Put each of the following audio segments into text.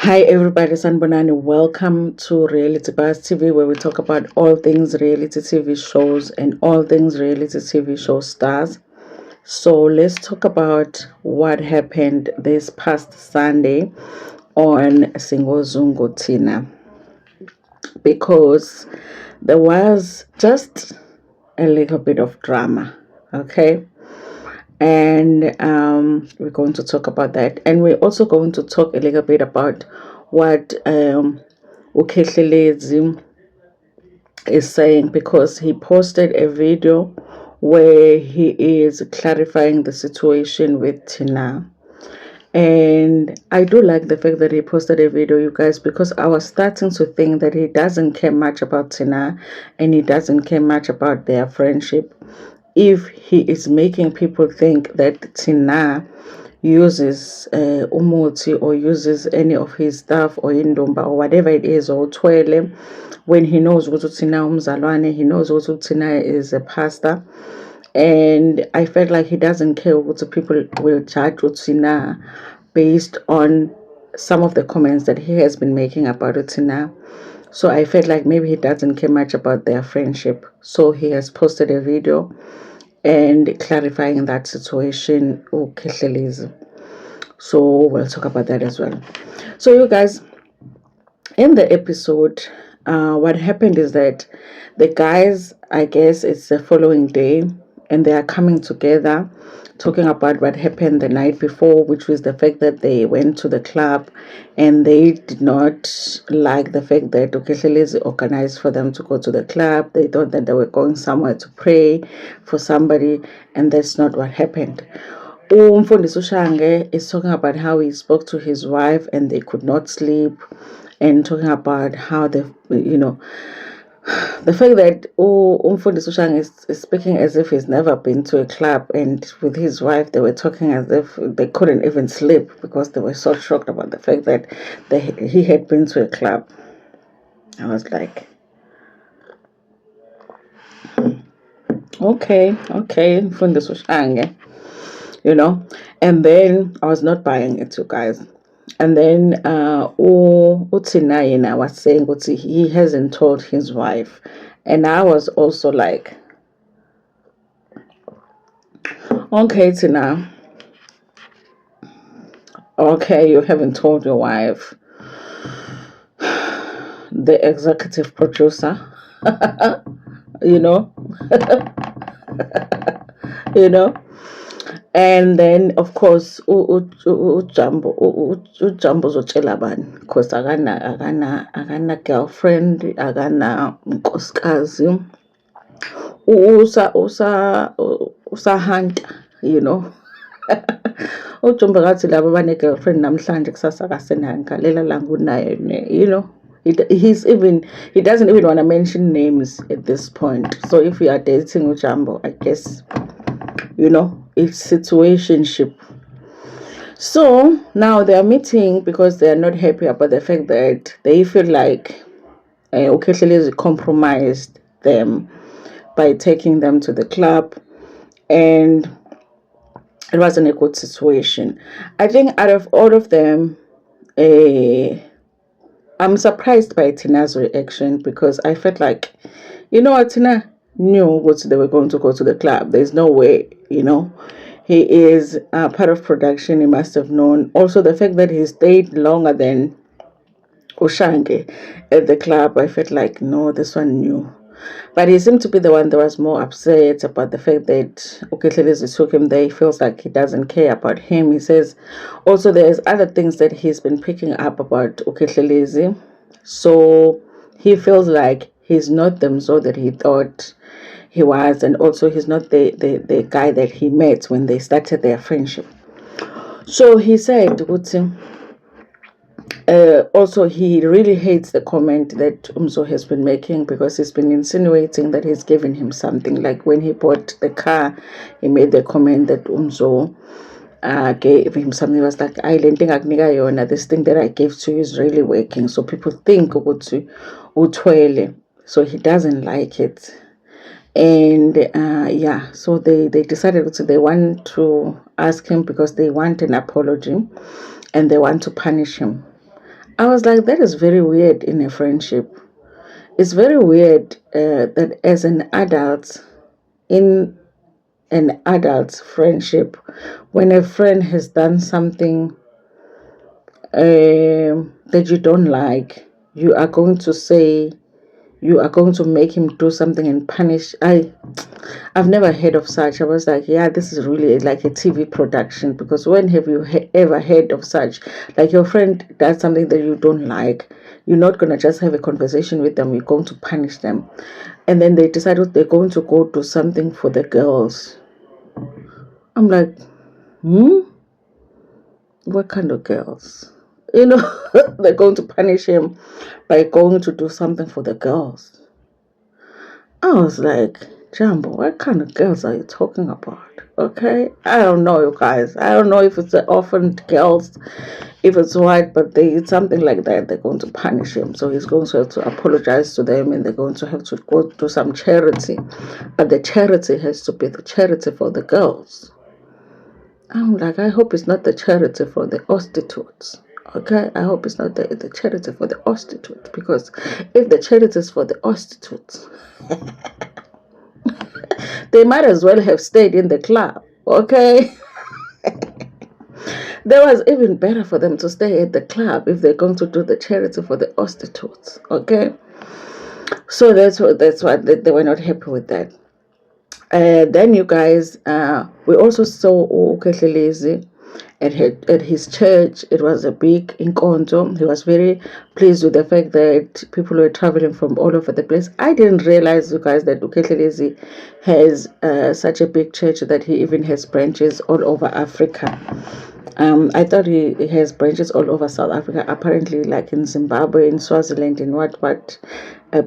Hi everybody, Sanbonani. Welcome to Reality Buzz TV, where we talk about all things reality TV shows and all things reality TV show stars. So let's talk about what happened this past Sunday on Singozungu Tina, because there was just a little bit of drama. Okay. And we're going to talk about that, and we're also going to talk a little bit about what Ukhehlelezi is saying, because he posted a video where he is clarifying the situation with Tina. And I do like the fact that he posted a video, you guys, because I was starting to think that he doesn't care much about Tina and he doesn't care much about their friendship. If he is making people think that Tina uses umuti or uses any of his stuff or indomba or whatever it is, or twele, when he knows ukuthi Tina umzalwane, he knows ukuthi Tina is a pastor. And I felt like he doesn't care what people will judge Tina based on some of the comments that he has been making about Tina. So I felt like maybe he doesn't care much about their friendship. So he has posted a video and clarifying that situation. So we'll talk about that as well. So you guys, in the episode, what happened is that the guys, I guess it's the following day, and they are coming together talking about what happened the night before, which was the fact that they went to the club and they did not like the fact that Ukhehlelezi organized for them to go to the club. They thought that they were going somewhere to pray for somebody, and that's not what happened. Umfundisi Ushange is talking about how he spoke to his wife and they could not sleep, and talking about how the fact that Umfundisi Ushange is speaking as if he's never been to a club, and with his wife they were talking as if they couldn't even sleep because they were so shocked about the fact that he had been to a club. I was like, okay, Mfundisi Ushange, and then I was not buying it, you guys. And then Utina was saying he hasn't told his wife, and I was also like, okay, Tina, okay, you haven't told your wife, the executive producer, you know, and then of course Ujambo zotshela bani, because akana girlfriend, akana nkosikazi, usahanta, Ujumbo ngathi laba bane-girlfriend namhlanje kusasa akasenayo, ngalela langa unayo, he doesn't even want to mention names at this point. So if you are dating Ujambo, I guess it's situationship. So now they are meeting because they are not happy about the fact that they feel like Ukhehlelezi compromised them by taking them to the club, and it wasn't a good situation. I think out of all of them, I'm surprised by Tina's reaction, because I felt like, what, Tina knew what they were going to go to the club. There's no way, he is part of production. He must have known. Also, the fact that he stayed longer than Ushange at the club, I felt like, no, this one knew. But he seemed to be the one that was more upset about the fact that Ukhehlelezi took him there. He feels like he doesn't care about him. He says also there's other things that he's been picking up about Ukhehlelezi. So he feels like he's not the Mzo that he thought he was, and also he's not the guy that he met when they started their friendship. So he said, also, he really hates the comment that Umzo has been making, because he's been insinuating that he's given him something. Like when he bought the car, he made the comment that Umzo gave him something. He was like, this thing that I gave to you is really working. So people think utwele. So he doesn't like it. And so they decided that they want to ask him, because they want an apology and they want to punish him. I was like, that is very weird in a friendship. It's very weird that as an adult, in an adult friendship, when a friend has done something that you don't like, you are going to say, you are going to make him do something and punish. I've never heard of such. I was like, yeah, this is really like a TV production, because when have you ever heard of such? Like, your friend does something that you don't like, you're not going to just have a conversation with them, you're going to punish them. And then they decided they're going to go do something for the girls. I'm like, what kind of girls? You know, they're going to punish him by going to do something for the girls. I was like, Jumbo, what kind of girls are you talking about? Okay, I don't know, you guys. I don't know if it's the orphaned girls, if it's white, but it's something like that. They're going to punish him, so he's going to have to apologize to them, and they're going to have to go do some charity. But the charity has to be the charity for the girls. I'm like, I hope it's not the charity for the prostitutes. Okay, I hope it's not the charity for the prostitutes, because if the charity is for the prostitutes, they might as well have stayed in the club. Okay, that was even better for them to stay at the club if they're going to do the charity for the prostitutes. Okay, so that's why they were not happy with that. Then you guys, we also saw Ukehlelezi at his church. It was a big inkonzo. He was very pleased with the fact that people were traveling from all over the place. I didn't realize, you guys, that Ukehlelezi has such a big church that he even has branches all over Africa. I thought he has branches all over South Africa. Apparently, like in Zimbabwe, in Swaziland, in what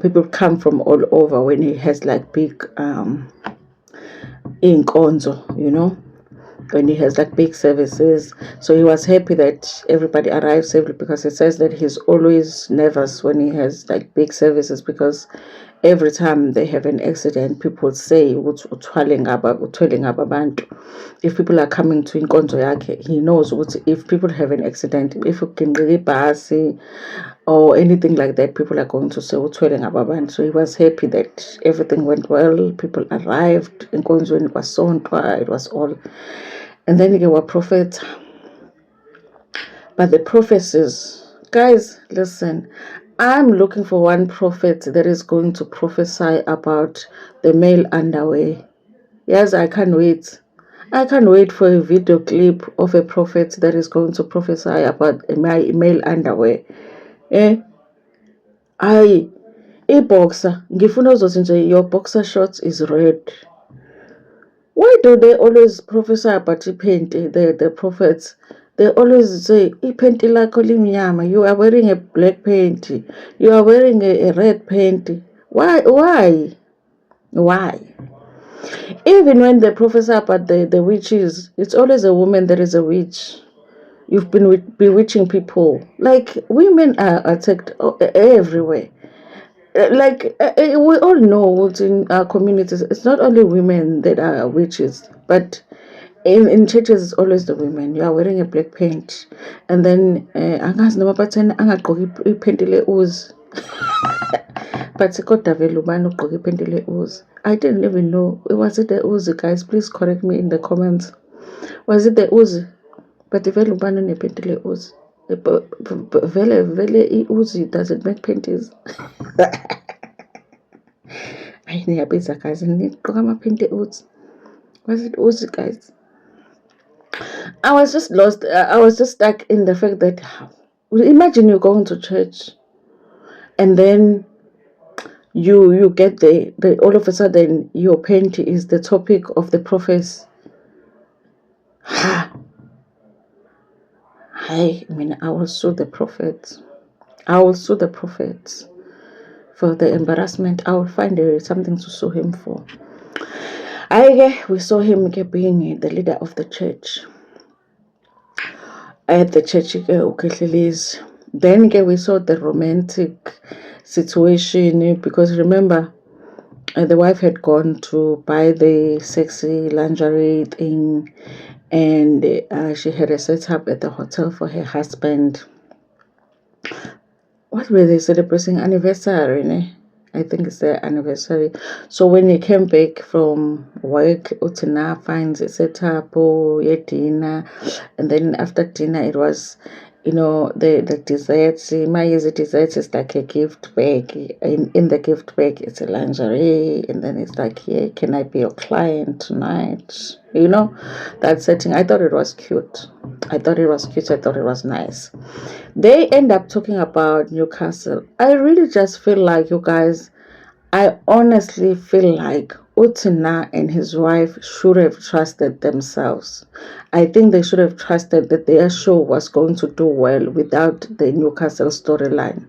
people come from all over when he has like big inkonzo, when he has like big services. So he was happy that everybody arrived safely, because it says that he's always nervous when he has like big services, because every time they have an accident, people say if people are coming to inkonzo yakhe, he knows if people have an accident, if you can basi or anything like that, people are going to say so he was happy that everything went well. People arrived in Konzo, it was sontwa, it was all. And then there were prophets. But the prophecies, guys, listen, I'm looking for one prophet that is going to prophesy about the male underwear. Yes, I can't wait. I can't wait for a video clip of a prophet that is going to prophesy about a male underwear. I-boxer, ngifuna uzothi nje your boxer shorts is red. Why do they always prophesy about iphenti, the prophets? They always say, iphenti lakho limnyama, you are wearing a black panty, you are wearing a red panty. Why? Even when they prophesy about the witches, it's always a woman that is a witch. You've been bewitching people. Like, women are attacked everywhere. We all know in our communities, it's not only women that are witches, but in churches it's always the women. You are wearing a black paint, and then angazi noma bathini angagqoki iphenti le-uzi, but kodwa vele ubani ugqoke iphenti le-uzi. I didn't even know. Was it the uzi, guys? Please correct me in the comments. Was it the uzi? But vele ubani unephenti le-uzi? Vele i-uzi doesn't make panties. Hayi niyabiza guys, nigqoka amaphenti e-uzi. Was it uzi, guys? I was just lost. I was just stuck in the fact that, imagine you're going to church and then you get there, all of a sudden your panty is the topic of the prophecy. I mean, I will sue the prophets. I will sue the prophets for the embarrassment. I will find something to sue him for. We saw him being the leader of the church. At the church, then we saw the romantic situation, because remember, the wife had gone to buy the sexy lingerie thing, and she had a setup at the hotel for her husband. what were they celebrating? Anniversary, ne? I think it's their anniversary. So when he came back from work, Utina finds a setup, dinner, and then after dinner it was, the desserts. My easy desserts is like a gift bag. In the gift bag, it's a lingerie, and then it's like, yeah, can I be your client tonight? That setting. I thought it was cute. I thought it was cute. I thought it was nice. They end up talking about Newcastle. I really just feel like, you guys, I honestly feel like Utina and his wife should have trusted themselves. I think they should have trusted that their show was going to do well without the Newcastle storyline.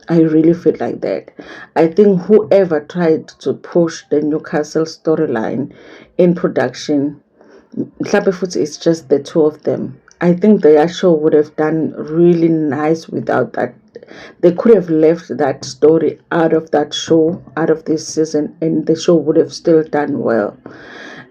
I really feel like that. I think whoever tried to push the Newcastle storyline in production, mhlawumbe futhi it's just the two of them. I think their show would have done really nice without that. They could have left that story out of that show, out of this season, and the show would have still done well.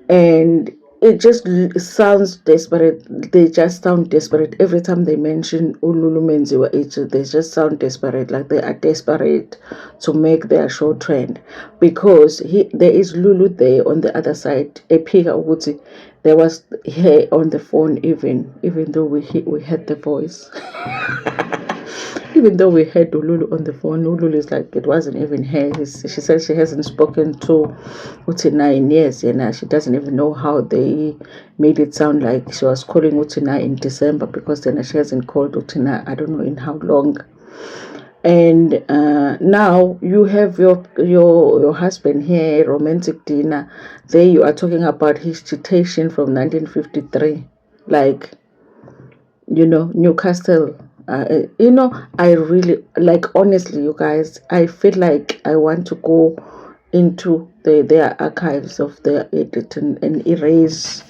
And it just sounds desperate. They just sound desperate every time they mention Ululu Menziwa H. They just sound desperate, like they are desperate to make their show trend, because there is Lulu there on the other side. Epika Uguti, there was her on the phone, even though we heard the voice. Even though we heard Ululu on the phone, Ululu is like, it wasn't even her. She said she hasn't spoken to Utina in years, and she doesn't even know how they made it sound like she was calling Utina in December, because then she hasn't called Utina, I don't know in how long. And now you have your husband here, romantic dinner. There you are talking about his citation from 1953, like, Newcastle. I really, like, honestly, you guys, I feel like I want to go into their archives of their edit and erase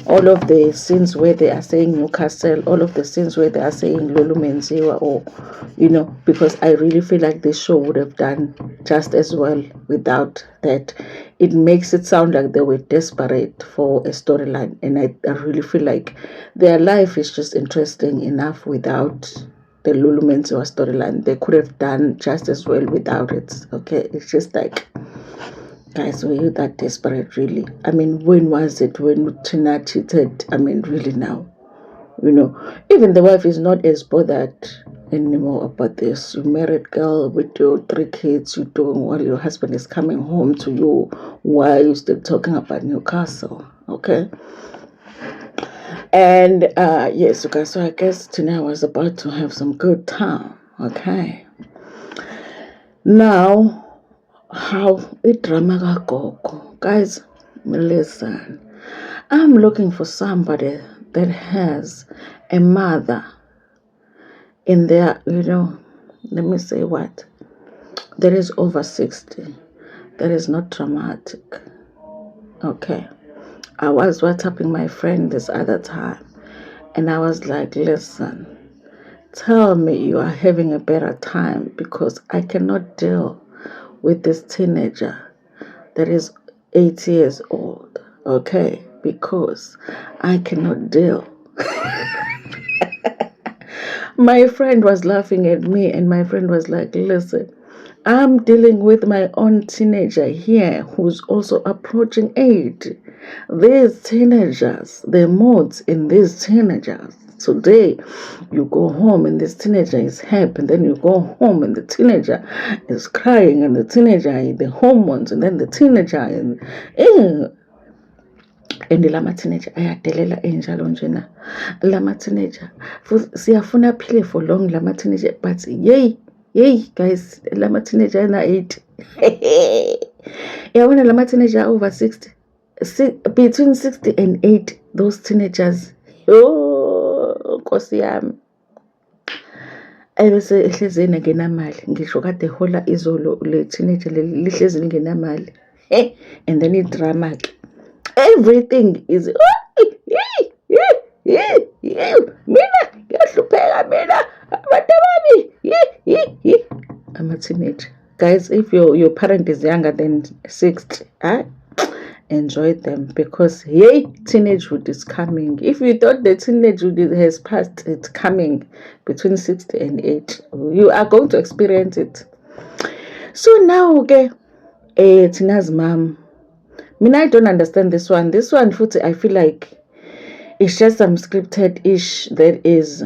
all of the scenes where they are saying Newcastle, all of the scenes where they are saying Lulu Menziwa, or because I really feel like this show would have done just as well without that. It makes it sound like they were desperate for a storyline, and I really feel like their life is just interesting enough without the Lulu Menziwa storyline. They could have done just as well without it. Okay, it's just like, guys, were you that desperate, really? I mean, when was it when Tina cheated? I mean, really now? Even the wife is not as bothered anymore about this. You married girl with your 3 kids, you're doing well, your husband is coming home to you. Why are you still talking about Newcastle? Okay. And yes, okay, so I guess Tina was about to have some good time. Okay. Now, how it drama go. Guys, listen. I'm looking for somebody that has a mother in their, let me say what? That is over 60. That is not traumatic. Okay. I was WhatsApping my friend this other time, and I was like, listen, tell me you are having a better time, because I cannot deal with this teenager that is 8 years old. Okay. Because I cannot deal. My friend was laughing at me, and my friend was like, listen, I'm dealing with my own teenager here who's also approaching 8. These teenagers, the moods in these teenagers. Today, you go home and this teenager is happy, and then you go home and the teenager is crying, and the teenager, the hormones, and then the teenager is, and lama teenager ayadelela enjalo njena. Lama teenager siyafuna aphile for long, lama teenager, but yay guys, lama teenager na 8. Yabona lama teenager over 60, between 60 and 8, those teenagers, nkosi yami, ebese ehlezi engenamali. Ngisho kade hola izolo le teenager lihlezi lingenamali, and then idrama ke. Everything is mina ngiyahlupheka, mina abantu bami. I'm a teenager. Guys, if your parent is younger than 60, enjoy them, because yay, teenagehood is coming. If you thought the teenagehood has passed, it's coming between 60 and 80. You are going to experience it. So now, okay, Tina's mom. I don't understand this one. This one, I feel like it's just some scripted ish that is,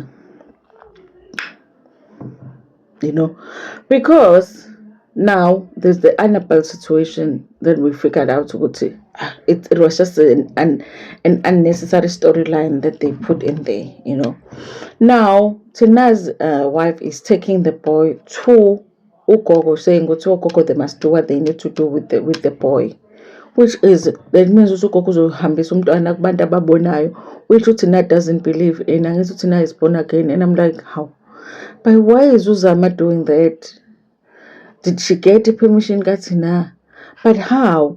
because now there's the Annabelle situation that we figured out. It was just an unnecessary storyline that they put in there. Now Tina's wife is taking the boy to ugogo, saying, "Go to ugogo, they must do what they need to do with the boy." Which is, that means ugogo uzohambisa umntwana kubantu ababonayo, which Tina doesn't believe in. And Tina is born again, and I'm like, how? But why is Uzama doing that? Did she get permission, Katina? But how?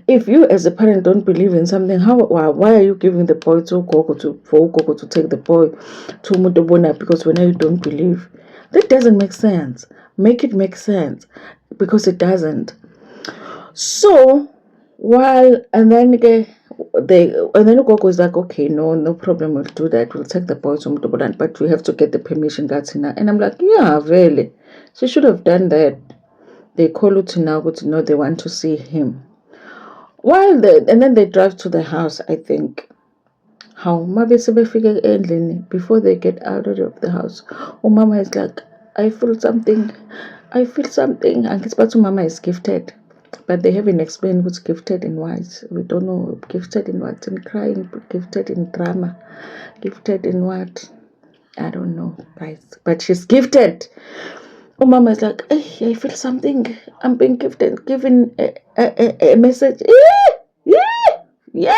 If you as a parent don't believe in something, why are you giving the boy to Gogo for Gogo to take the boy to Mutobona? Because when you don't believe, that doesn't make sense. Make it make sense, because it doesn't. So and then Gogo is like, okay, no problem, we'll do that. We'll take the boy to Mutobona, but we have to get the permission, Katina. And I'm like, yeah, really. She should have done that. They call Utina, they want to see him. And then they drive to the house, I think. How before they get out of the house, Mama is like, I feel something. And it's about Mama is gifted. But they haven't explained what's gifted in what. We don't know. Gifted in what? In crying, gifted in drama, gifted in what? I don't know, guys. But she's gifted. Mama is like, I feel something. I'm being gifted, given a message. Yeah.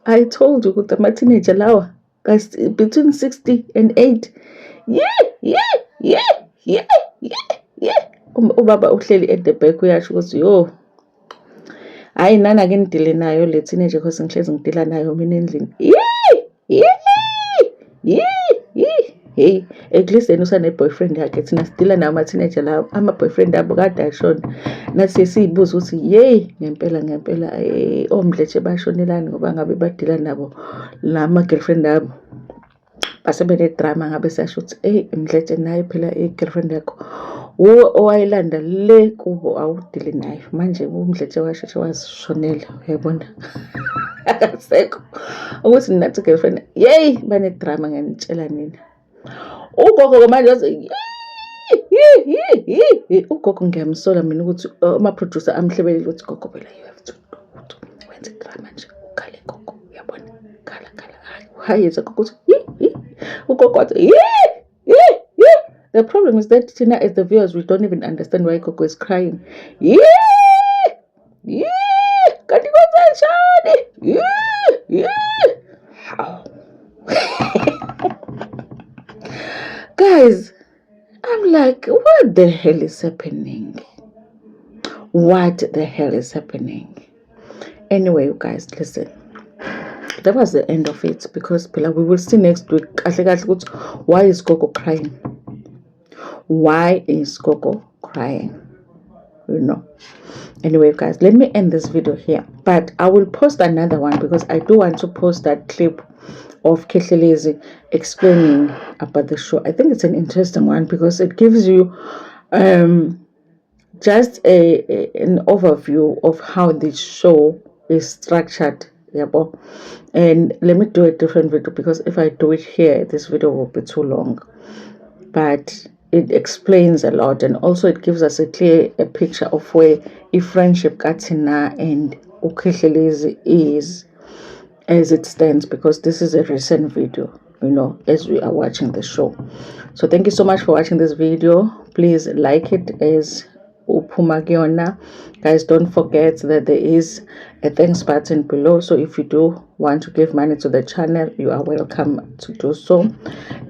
I told you that my teenager lawa, guys, between 60 and 8. Yeah. Ubaba uhleli at the back uyasho ukuthi yo. Hayi nana ke ngidile nayo le teenager because ngihlezi ngidila nayo mina endlini. Hey, at least then usane boyfriend yakhe, thina sidila nama teenager lawo, ama boyfriend abo kade ashona. Nathi siyibuza ukuthi yey ngempela omdletshe bashonelani ngoba ngabe badila nabo lama girlfriend abo. Basebene drama ngabe sasho ukuthi Mdletshe naye phela girlfriend yakho owayilanda le kubo awudili nayo, manje uMdletshe washeshe wazishonela, uyabona. Akasekho ukuthi nathi girlfriend yey bane drama nganitshela nina. Ugogo manje wathi ugogo ngiyamsola mina ukuthi ama-producer amhlebelele ukuthi gogo phela you have to wenze drama nje, ukhale gogo, uyabona, khala hayi yeza gogo ukuthi ugogo wathi The problem is that Tina, as the viewers, we don't even understand why Gogo is crying. Kanti kwenzenjani? How? Guys, I'm like, what the hell is happening? What the hell is happening? Anyway, you guys, listen. That was the end of it, because we will see next week. Why is Gogo crying? Why is Gogo crying? Anyway, guys, let me end this video here. But I will post another one, because I do want to post that clip of Kehlelezi explaining about the show. I think it's an interesting one, because it gives you just an overview of how this show is structured. And let me do a different video, because if I do it here, this video will be too long. But it explains a lot, and also it gives us a clear picture of where a friendship Katina and Kehlelezi is as it stands, because this is a recent video, as we are watching the show. So thank you so much for watching this video. Please like it as Upumagiona. Guys, don't forget that there is a thanks button below, so if you do want to give money to the channel, you are welcome to do so,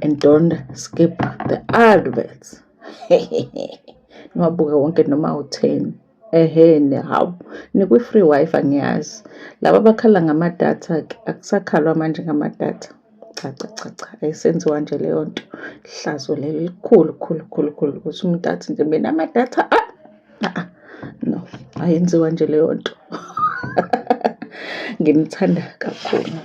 and don't skip the adverts. Ngiwabuka wonke noma u10 how nikwi free wifi ngiyazi, laba bakhala ngama-data akusakhalwa manje ngama-data. Cha ayisenziwa nje leyo nto, hlazo leli likhulu ukuthi umuntu athi nje mina ama-data ayenziwa nje leyo nto. Nginithanda kakhulu.